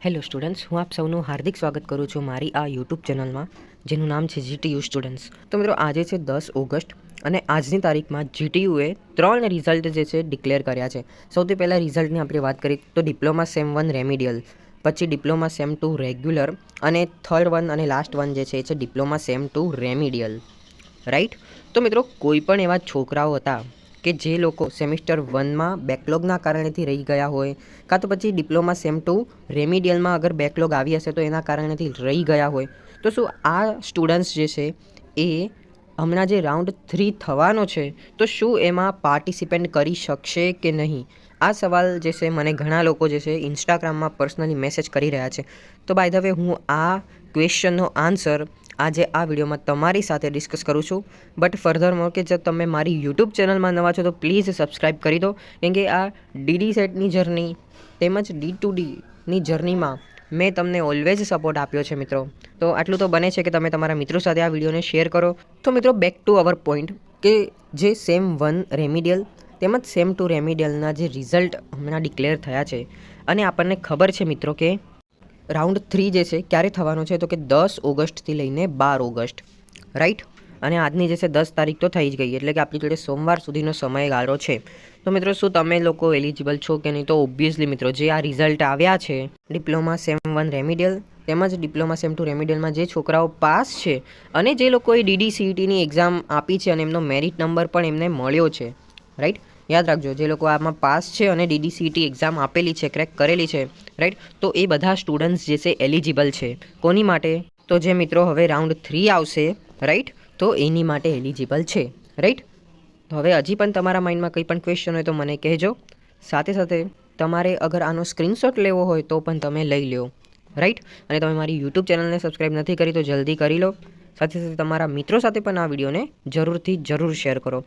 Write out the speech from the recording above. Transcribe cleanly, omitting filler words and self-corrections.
Hello students, હું આપ સૌનું હાર્દિક સ્વાગત કરું છું મારી આ યુટ્યુબ ચેનલમાં, જેનું નામ છે જીટીયુ સ્ટુડન્ટ્સ. તો મિત્રો, આજે છે 10 ઓગસ્ટ અને આજની તારીખમાં જીટીયુએ 3 રિઝલ્ટ જે છે ડિક્લેર કર્યા છે. સૌથી પહેલાં રિઝલ્ટની આપણે વાત કરીએ તો ડિપ્લોમા સેમ 1 રેમિડિયલ, પછી ડિપ્લોમા સેમ 2 રેગ્યુલર અને થર્ડ વન અને લાસ્ટ વન જે છે એ છે ડિપ્લોમા સેમ 2 રેમિડિયલ. રાઈટ. તો મિત્રો, કોઈ પણ એવા છોકરાઓ હતા કે જે લોકો સેમિસ્ટર 1માં બેકલોગના કારણેથી રહી ગયા હોય, કાં તો પછી ડિપ્લોમા સેમ 2 રેમિડિયલમાં અગર બેકલોગ આવી હશે તો એના કારણેથી રહી ગયા હોય, તો શું આ સ્ટુડન્ટ્સ જે છે એ હમણાં જે રાઉન્ડ 3 થવાનો છે તો શું એમાં પાર્ટિસિપેટ કરી શકશે કે નહીં? આ સવાલ જે છે મને ઘણા લોકો જે છે ઇન્સ્ટાગ્રામમાં પર્સનલી મેસેજ કરી રહ્યા છે. તો બાય ધ વે, હું આ ક્વેશ્ચનનો આન્સર આજે આ વિડીયોમાં તમારી સાથે ડિસ્કસ કરું છું. બટ ફર્ધરમોર કે જો તમે મારી યુટ્યુબ ચેનલમાં નવા છો તો પ્લીઝ સબસ્ક્રાઈબ કરી દો, કેમ કે આ ડીડી સેટની જર્ની તેમજ D2Dની જર્નીમાં મેં તમને ઓલવેઝ સપોર્ટ આપ્યો છે મિત્રો. તો આટલું તો બને છે કે તમે તમારા મિત્રો સાથે આ વિડીયોને શેર કરો. તો મિત્રો, બેક ટુ અવર પોઈન્ટ કે જે સેમ 1 રેમિડિયલ તેમજ સેમ 2 રેમિડિયલના જે રિઝલ્ટ હમણાં ડિક્લેર થયા છે અને આપણને ખબર છે મિત્રો કે રાઉન્ડ 3 જે છે ક્યારે થવાનો છે તો કે 10 ઓગસ્ટથી લઈને 12 ઓગસ્ટ. રાઈટ. અને આજની જે છે 10 તારીખ તો થઈ જ ગઈ, એટલે કે આપણી જોડે સોમવાર સુધીનો સમયગાળો છે. તો મિત્રો, શું તમે લોકો એલિજિબલ છો કે નહીં? તો ઓબ્વિયસલી મિત્રો, જે આ રિઝલ્ટ આવ્યા છે ડિપ્લોમા સેમ 1 રેમિડિયલ તેમજ ડિપ્લોમા સેમ 2 રેમિડિયલમાં જે છોકરાઓ પાસ છે અને જે લોકોએ DDCETની એક્ઝામ આપી છે અને એમનો મેરિટ નંબર પણ એમને મળ્યો છે, રાઈટ. યાદ રાખજો, જે લોકો આમાં પાસ છે અને DDCET એક્ઝામ આપેલી છે, ક્રેક કરેલી છે, રાઈટ, તો એ બધા સ્ટુડન્ટ્સ જે છે એલિજિબલ છે. કોની માટે? તો જે મિત્રો હવે રાઉન્ડ 3 આવશે, રાઈટ, તો એની માટે એલિજિબલ છે, રાઈટ. તો હવે હજી પણ તમારા માઇન્ડમાં કંઈ પણ ક્વેશ્ચન હોય તો મને કહેજો. સાથે સાથે તમારે અગર આનો સ્ક્રીનશોટ લેવો હોય તો પણ તમે લઈ લો, રાઈટ. અને તમે મારી યુટ્યુબ ચેનલને સબસ્ક્રાઈબ નથી કરી તો જલ્દી કરી લો. સાથે સાથે તમારા મિત્રો સાથે પણ આ વિડીયોને જરૂર શેર કરો.